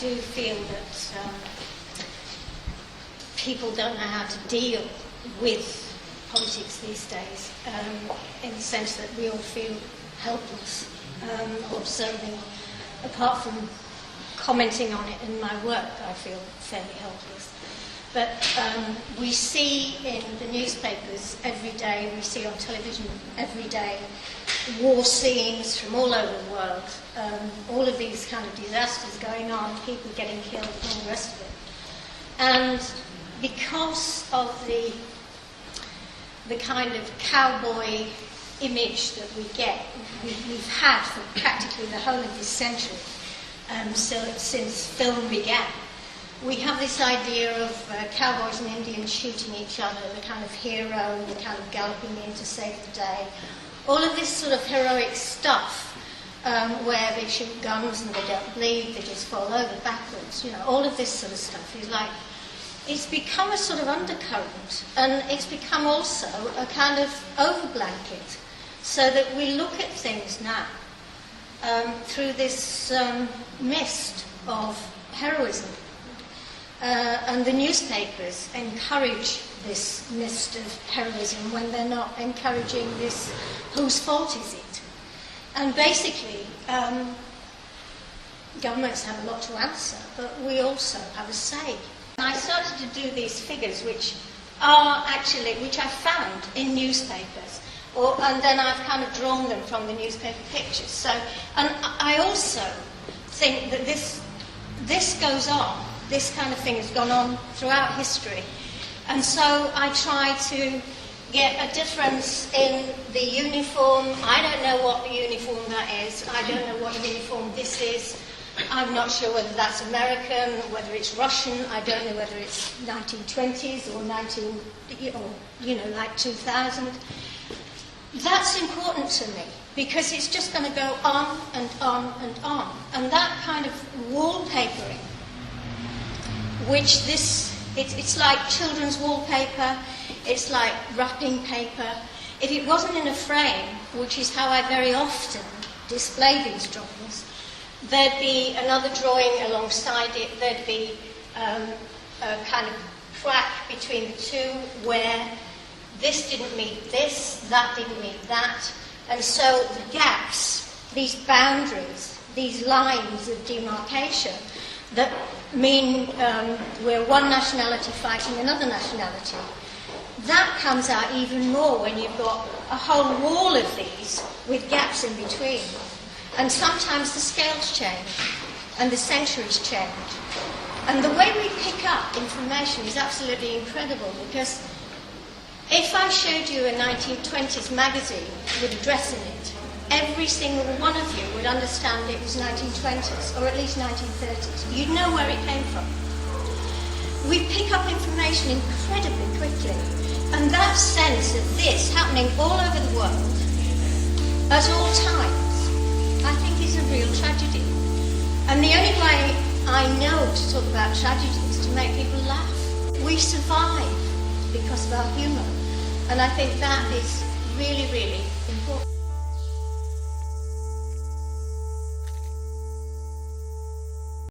do feel that people don't know how to deal with politics these days, in the sense that we all feel helpless observing. Apart from commenting on it in my work, I feel fairly helpless. But we see in the newspapers every day, we see on television every day, war scenes from all over the world, all of these kind of disasters going on, people getting killed and all the rest of it. And because of the kind of cowboy image that we get, we've had for practically the whole of this century, since film began, we have this idea of cowboys and Indians shooting each other, the kind of hero, the kind of galloping in to save the day. All of this sort of heroic stuff, where they shoot guns and they don't bleed, they just fall over backwards, all of this sort of stuff is like, it's become a sort of undercurrent, and it's become also a kind of overblanket, so that we look at things now through this mist of heroism. And the newspapers encourage this mist of heroism when they're not encouraging this, whose fault is it? And basically, governments have a lot to answer, but we also have a say. I started to do these figures, which I found in newspapers, and then I've kind of drawn them from the newspaper pictures. So, and I also think that this goes on. This kind of thing has gone on throughout history, and so I try to get a difference in the uniform. I don't know what the uniform that is. I don't know what uniform this is. I'm not sure whether that's American, whether it's Russian. I don't know whether it's 1920s or like 2000. That's important to me because it's just going to go on and on and on. And that kind of wallpapering, which it's like children's wallpaper, it's like wrapping paper. If it wasn't in a frame, which is how I very often display these drawings, there'd be another drawing alongside it, there'd be a kind of crack between the two where this didn't meet this, that didn't meet that, and so the gaps, these boundaries, these lines of demarcation that mean we're one nationality fighting another nationality, that comes out even more when you've got a whole wall of these with gaps in between. And sometimes the scales change, and the centuries change. And the way we pick up information is absolutely incredible, because if I showed you a 1920s magazine with a dress in it, every single one of you would understand it was 1920s, or at least 1930s. You'd know where it came from. We pick up information incredibly quickly, and that sense of this happening all over the world, at all times, I think is a real tragedy. And the only way I know to talk about tragedy is to make people laugh. We survive because of our humour, and I think that is really, really important.